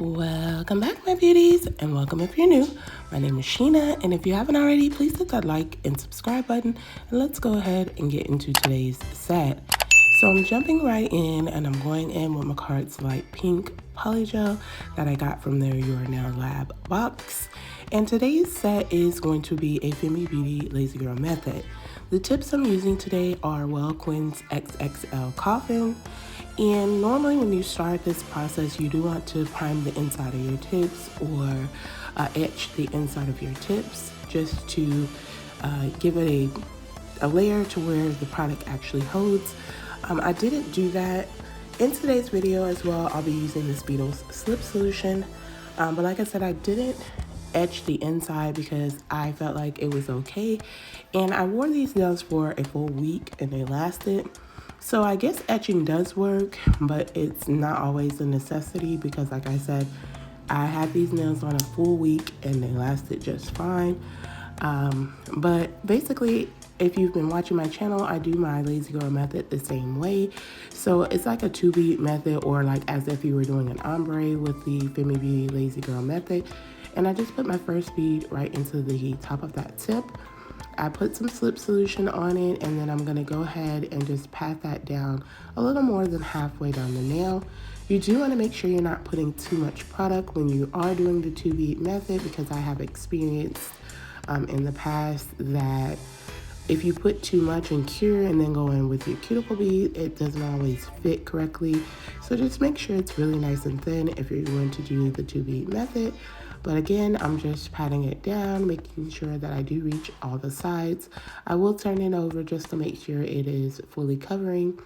Welcome back, my beauties, and welcome if you're new. My name is Sheena, and if you haven't already, please hit that like and subscribe button, and let's go ahead and get into today's set. So I'm jumping right in, and I'm going in with Makartt's light pink polygel that I got from their Your Nail Lab box. And today's set is going to be a Femi Beauty Lazy Girl method. The tips I'm using today are Quinn's XXL Coffin. And normally when you start this process, you do want to prime the inside of your tips or etch the inside of your tips just to give it a layer to where the product actually holds. I didn't do that. In today's video as well, I'll be using this Beetle's Slip Solution. But like I said, I didn't etch the inside because I felt like it was okay. And I wore these nails for a full week and they lasted. So I guess etching does work, but it's not always a necessity because like I said, I had these nails on a full week and they lasted just fine. But basically, if you've been watching my channel, I do my Lazy Girl method the same way. So it's like a 2-beat method, or like as if you were doing an ombre with the Femi Beauty Lazy Girl method. And I just put my first bead right into the top of that tip. I put some slip solution on it, and then I'm gonna go ahead and just pat that down a little more than halfway down the nail. You do wanna make sure you're not putting too much product when you are doing the 2-beat method, because I have experienced in the past that if you put too much and cure and then go in with your cuticle bead, it doesn't always fit correctly. So just make sure it's really nice and thin if you're going to do the 2-beat method. But again, I'm just patting it down, making sure that I do reach all the sides. I will turn it over just to make sure it is fully covering.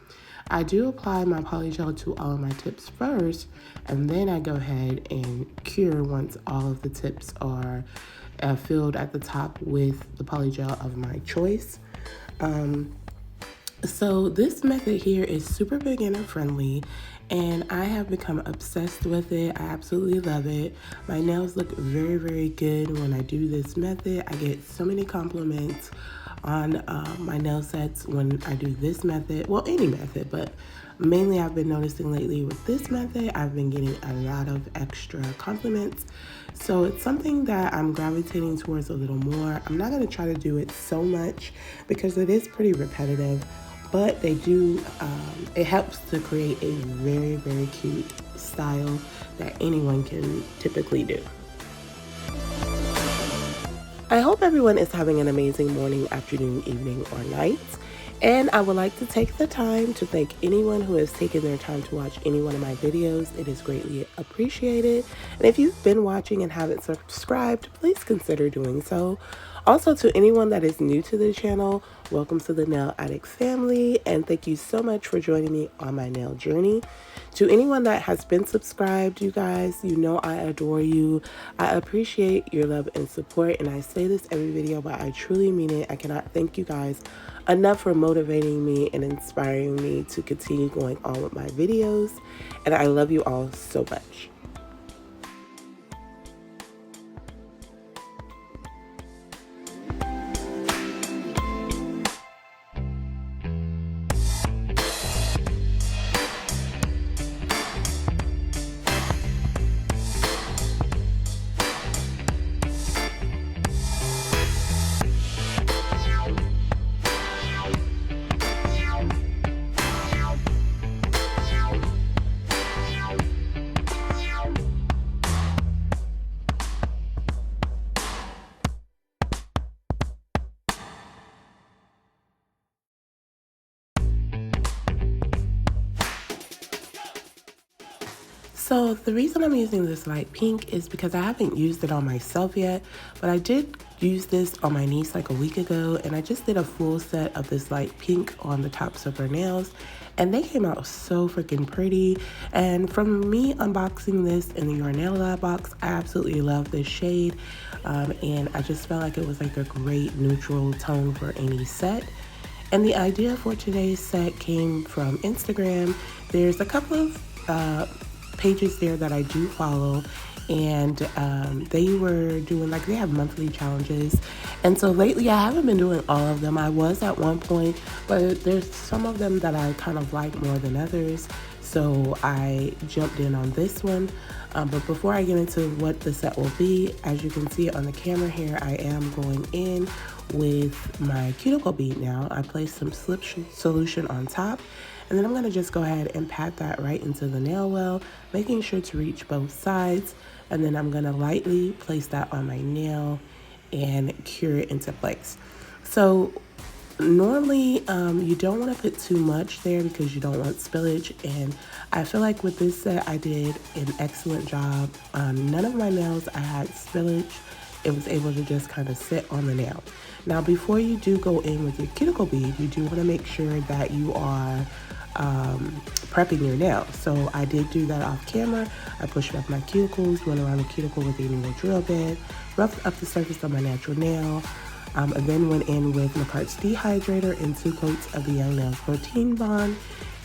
I do apply my polygel to all of my tips first, and then I go ahead and cure once all of the tips are filled at the top with the polygel of my choice. So this method here is super beginner friendly, and I have become obsessed with it. I absolutely love it. My nails look very, very good when I do this method. I get so many compliments on my nail sets when I do this method. Well, any method, but mainly I've been noticing lately with this method, I've been getting a lot of extra compliments. So it's something that I'm gravitating towards a little more. I'm not gonna try to do it so much because it is pretty repetitive, but they do, it helps to create a very, very cute style that anyone can typically do. I hope everyone is having an amazing morning, afternoon, evening, or night. And I would like to take the time to thank anyone who has taken their time to watch any one of my videos. It is greatly appreciated. And if you've been watching and haven't subscribed, please consider doing so. Also, to anyone that is new to the channel, welcome to the Nail Addict family, and thank you so much for joining me on my nail journey. To anyone that has been subscribed, you guys, you know I adore you. I appreciate your love and support, and I say this every video, but I truly mean it. I cannot thank you guys enough for motivating me and inspiring me to continue going on with my videos, and I love you all so much. So the reason I'm using this light pink is because I haven't used it on myself yet, but I did use this on my niece like a week ago, and I just did a full set of this light pink on the tops of her nails, and they came out so freaking pretty. And from me unboxing this in the Your Nail Lab box, I absolutely love this shade, and I just felt like it was like a great neutral tone for any set. And the idea for today's set came from Instagram. There's a couple of pages there that I do follow, and they were doing, like, they have monthly challenges. And so lately I haven't been doing all of them. I was at one point, but there's some of them that I kind of like more than others. So I jumped in on this one. But before I get into what the set will be, as you can see on the camera here, I am going in with my cuticle bead now. I placed some slip solution on top, and then I'm gonna just go ahead and pat that right into the nail well, making sure to reach both sides. And then I'm gonna lightly place that on my nail and cure it into place. So normally you don't want to put too much there because you don't want spillage, and I feel like with this set I did an excellent job. None of my nails I had spillage. It was able to just kind of sit on the nail. Now before you do go in with your cuticle bead, you do want to make sure that you are prepping your nail. So I did do that off camera. I pushed up my cuticles, went around the cuticle with a needle drill bit, roughed up the surface of my natural nail, and then went in with Makartt's dehydrator and 2 coats of the Young Nails Protein Bond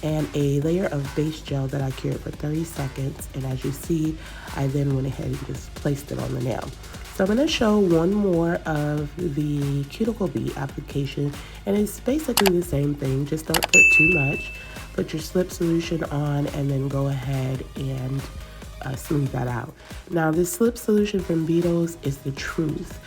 and a layer of base gel that I cured for 30 seconds. And as you see, I then went ahead and just placed it on the nail. So I'm going to show one more of the cuticle bead application, and it's basically the same thing, just don't put too much. Put your slip solution on and then go ahead and smooth that out. Now this slip solution from Beetles is the truth.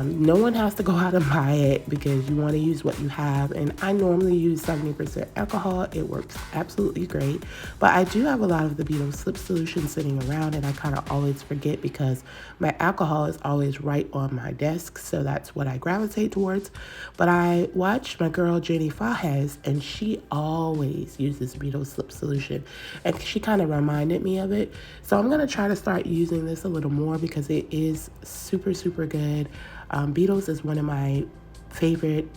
No one has to go out and buy it because you want to use what you have, and I normally use 70% alcohol. It works absolutely great, but I do have a lot of the Beetles slip solution sitting around, and I kind of always forget because my alcohol is always right on my desk, so that's what I gravitate towards. But I watched my girl Jenny Fajes, and she always uses Beetles slip solution, and she kind of reminded me of it. So I'm going to try to start using this a little more because it is super good. Beetles is one of my favorite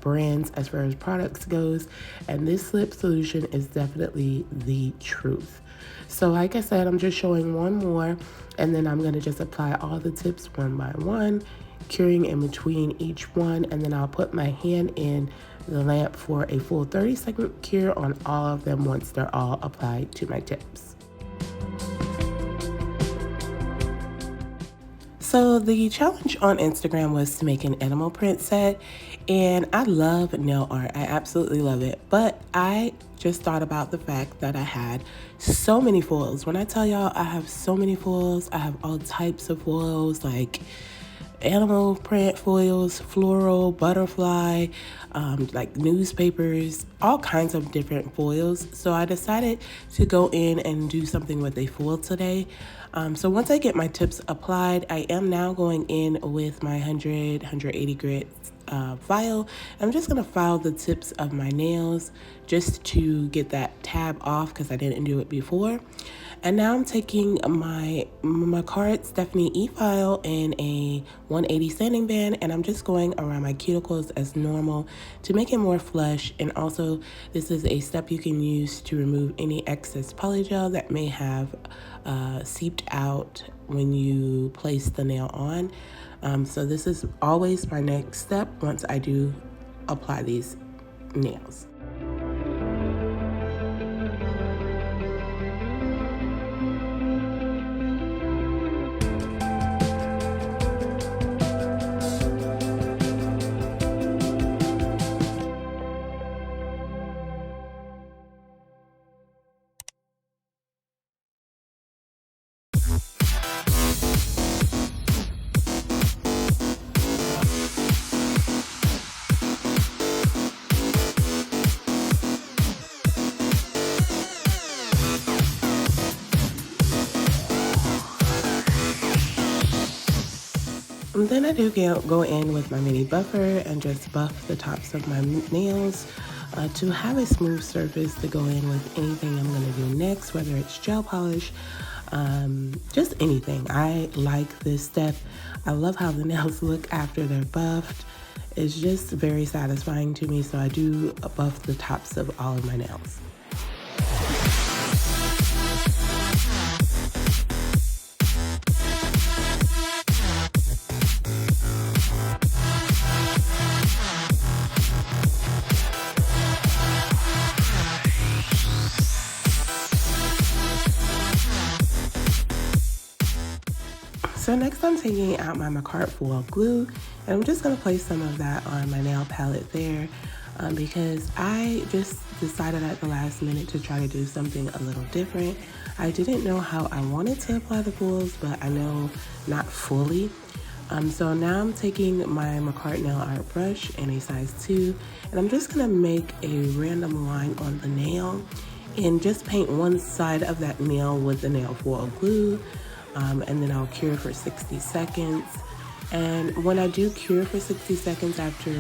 brands as far as products goes, and this slip solution is definitely the truth. So like I said, I'm just showing one more, and then I'm going to just apply all the tips one by one, curing in between each one, and then I'll put my hand in the lamp for a full 30-second cure on all of them once they're all applied to my tips. So the challenge on Instagram was to make an animal print set, and I love nail art. I absolutely love it. But I just thought about the fact that I had so many foils. When I tell y'all I have so many foils, I have all types of foils, like animal print foils, floral, butterfly, like newspapers, all kinds of different foils. So I decided to go in and do something with a foil today. So once I get my tips applied, I am now going in with my 180 grit file. I'm just going to file the tips of my nails just to get that tab off because I didn't do it before. And now I'm taking my Makartt Stephanie E-file in a 180 sanding band, and I'm just going around my cuticles as normal to make it more flush. And also, this is a step you can use to remove any excess polygel that may have seeped out when you place the nail on. So this is always my next step once I do apply these nails. And then I do go in with my mini buffer and just buff the tops of my nails to have a smooth surface to go in with anything I'm going to do next, whether it's gel polish, just anything. I like this step. I love how the nails look after they're buffed. It's just very satisfying to me, so I do buff the tops of all of my nails. So next I'm taking out my Makartt foil glue, and I'm just going to place some of that on my nail palette there because I just decided at the last minute to try to do something a little different. I didn't know how I wanted to apply the foils, but I know not fully. So now I'm taking my Makartt nail art brush in a size 2, and I'm just going to make a random line on the nail and just paint one side of that nail with the nail foil glue. And then I'll cure for 60 seconds. And when I do cure for 60 seconds after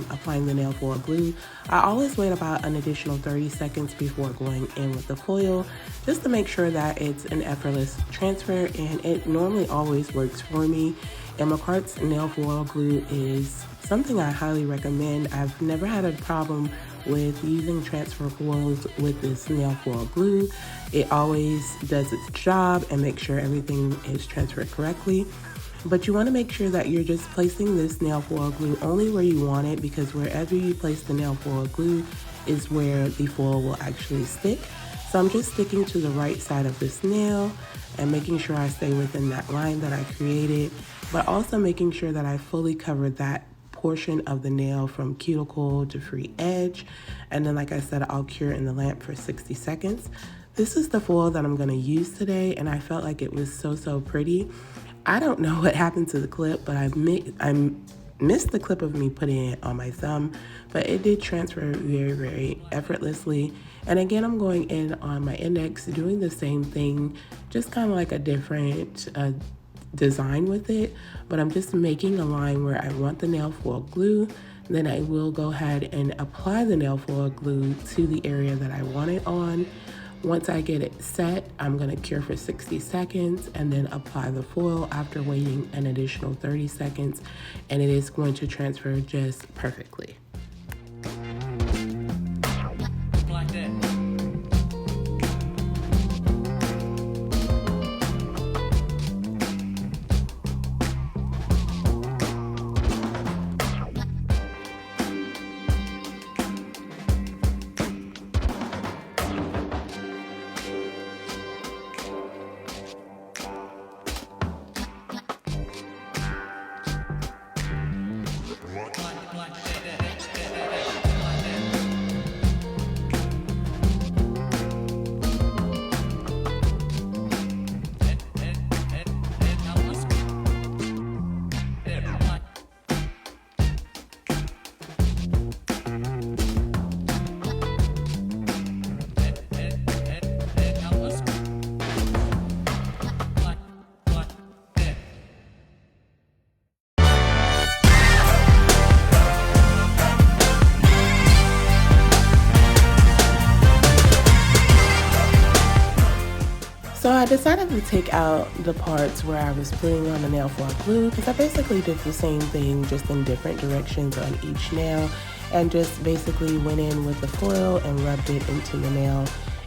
applying the nail foil glue, I always wait about an additional 30 seconds before going in with the foil, just to make sure that it's an effortless transfer, and it normally always works for me. And Makartt's nail foil glue is something I highly recommend. I've never had a problem with using transfer foils with this nail foil glue. It always does its job and makes sure everything is transferred correctly. But you want to make sure that you're just placing this nail foil glue only where you want it, because wherever you place the nail foil glue is where the foil will actually stick. So I'm just sticking to the right side of this nail and making sure I stay within that line that I created, but also making sure that I fully cover that portion of the nail from cuticle to free edge. And then, like I said, I'll cure in the lamp for 60 seconds. This is the foil that I'm going to use today, and I felt like it was so pretty. I don't know what happened to the clip, but I missed the clip of me putting it on my thumb, but it did transfer very effortlessly. And again, I'm going in on my index, doing the same thing, just kind of like a different design with it, but I'm just making a line where I want the nail foil glue. Then I will go ahead and apply the nail foil glue to the area that I want it on. Once I get it set, I'm going to cure for 60 seconds and then apply the foil after waiting an additional 30 seconds, and it is going to transfer just perfectly. So I decided to take out the parts where I was putting on the nail foil glue, because I basically did the same thing just in different directions on each nail, and just basically went in with the foil and rubbed it into the nail,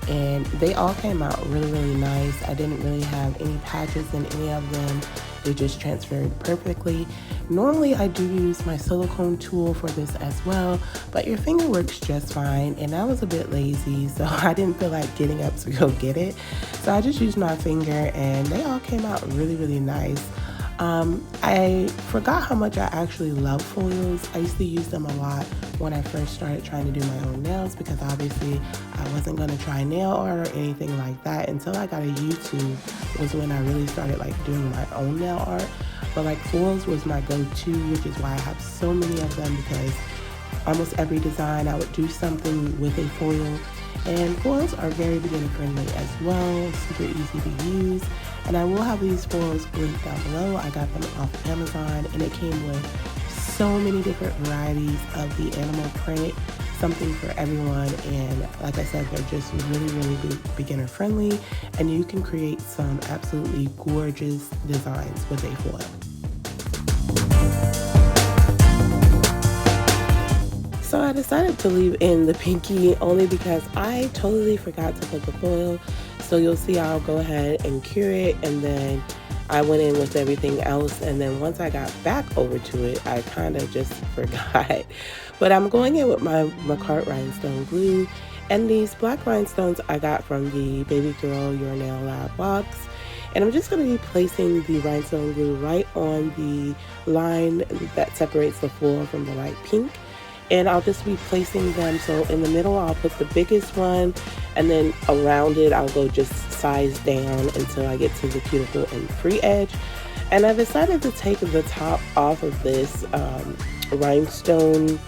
and they all came out really nice. I didn't really have any patches in any of them. They just transferred perfectly. Normally I do use my silicone tool for this as well, but your finger works just fine, and I was a bit lazy, so I didn't feel like getting up to go get it. So I just used my finger, and they all came out really nice. I forgot how much I actually love foils. I used to use them a lot when I first started trying to do my own nails, because obviously I wasn't going to try nail art or anything like that until I got a YouTube, was when I really started like doing my own nail art. But like foils was my go-to, which is why I have so many of them, because almost every design I would do something with a foil. And foils are very beginner friendly as well, super easy to use. And I will have these foils linked down below. I got them off Amazon, and it came with so many different varieties of the animal print, something for everyone. And like I said, they're just really beginner friendly, and you can create some absolutely gorgeous designs with a foil. So I decided to leave in the pinky only because I totally forgot to put the foil. So you'll see I'll go ahead and cure it, and then I went in with everything else, and then once I got back over to it, I kind of just forgot. But I'm going in with my Makartt rhinestone glue, and these black rhinestones I got from the Baby Girl Your Nail Lab box. And I'm just going to be placing the rhinestone glue right on the line that separates the floor from the light pink. And I'll just be placing them, so in the middle I'll put the biggest one, and then around it I'll go just size down until I get to the cuticle and free edge. And I decided to take the top off of this rhinestone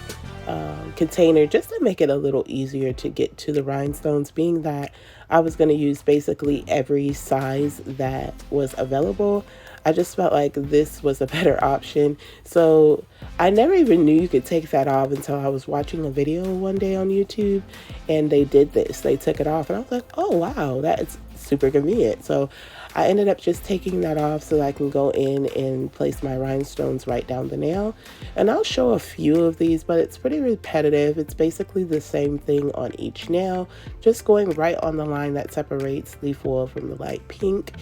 container just to make it a little easier to get to the rhinestones, being that I was going to use basically every size that was available. I just felt like this was a better option. So I never even knew you could take that off until I was watching a video one day on YouTube and they did this. They took it off and I was like, oh wow, that's super convenient. So I ended up just taking that off so that I can go in and place my rhinestones right down the nail. And I'll show a few of these, but it's pretty repetitive. It's basically the same thing on each nail, just going right on the line that separates the foil from the light pink.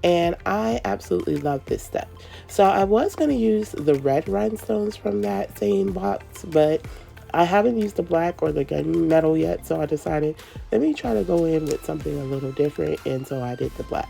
And I absolutely love this step. So I was going to use the red rhinestones from that same box, but I haven't used the black or the gunmetal yet. So I decided, let me try to go in with something a little different. And so I did the black.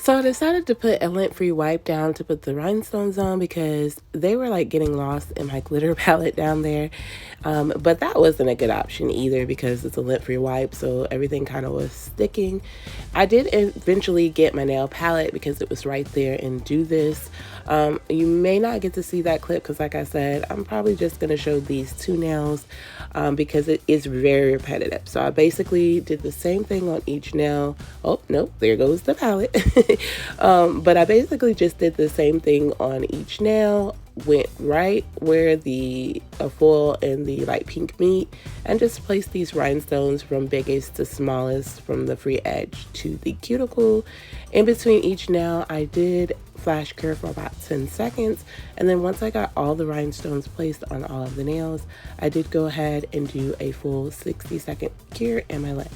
So I decided to put a lint-free wipe down to put the rhinestones on because they were like getting lost in my glitter palette down there. But that wasn't a good option either because it's a lint-free wipe, so everything kind of was sticking. I did eventually get my nail palette because it was right there and do this. You may not get to see that clip because like I said, I'm probably just going to show these two nails because it is very repetitive. So I basically did the same thing on each nail. Oh, no, there goes the palette. But I basically just did the same thing on each nail, went right where the foil and the light pink meet, and just placed these rhinestones from biggest to smallest from the free edge to the cuticle. In between each nail, I did flash cure for about 10 seconds, and then once I got all the rhinestones placed on all of the nails, I did go ahead and do a full 60-second cure in my lip.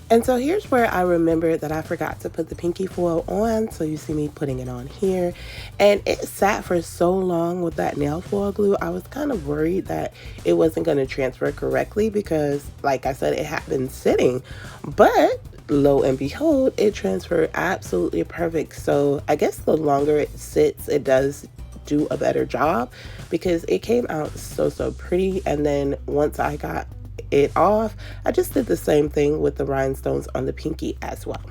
And so here's where I remembered that I forgot to put the pinky foil on, so you see me putting it on here. And it sat for so long with that nail foil glue, I was kind of worried that it wasn't going to transfer correctly because, like I said, it had been sitting. But lo and behold, it transferred absolutely perfect. So I guess the longer it sits, it does do a better job because it came out so pretty. And then once I got it off, I just did the same thing with the rhinestones on the pinky as well.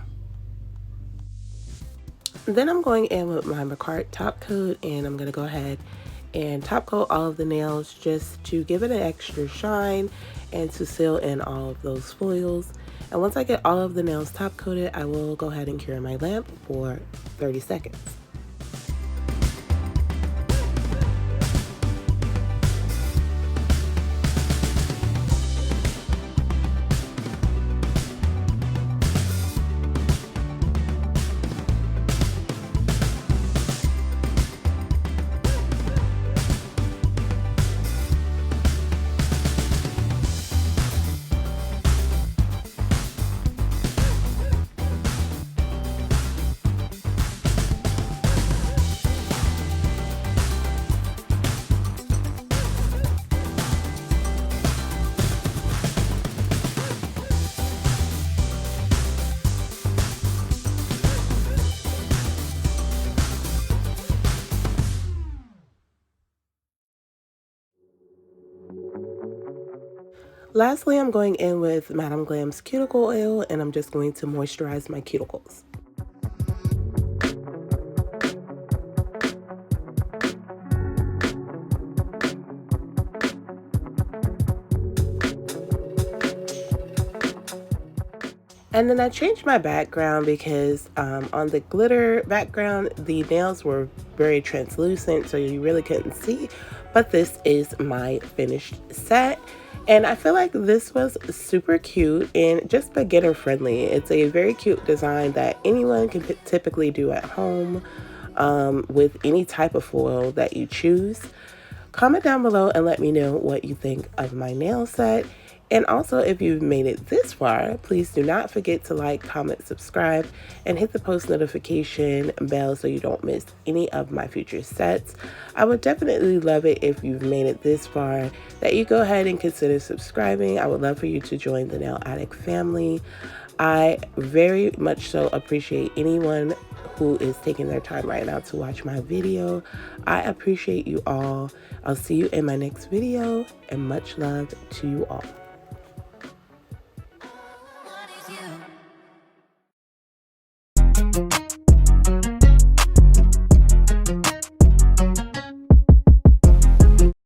Then I'm going in with my Makartt top coat, and I'm going to go ahead and top coat all of the nails just to give it an extra shine and to seal in all of those foils. And once I get all of the nails top coated, I will go ahead and cure my lamp for 30 seconds. Lastly, I'm going in with Madam Glam's cuticle oil, and I'm just going to moisturize my cuticles. And then I changed my background because on the glitter background, the nails were very translucent, so you really couldn't see. But this is my finished set. And I feel like this was super cute and just beginner friendly. It's a very cute design that anyone can typically do at home with any type of foil that you choose. Comment down below and let me know what you think of my nail set. And also, if you've made it this far, please do not forget to like, comment, subscribe, and hit the post notification bell so you don't miss any of my future sets. I would definitely love it if you've made it this far, that you go ahead and consider subscribing. I would love for you to join the Nail Addict family. I very much so appreciate anyone who is taking their time right now to watch my video. I appreciate you all. I'll see you in my next video, and much love to you all.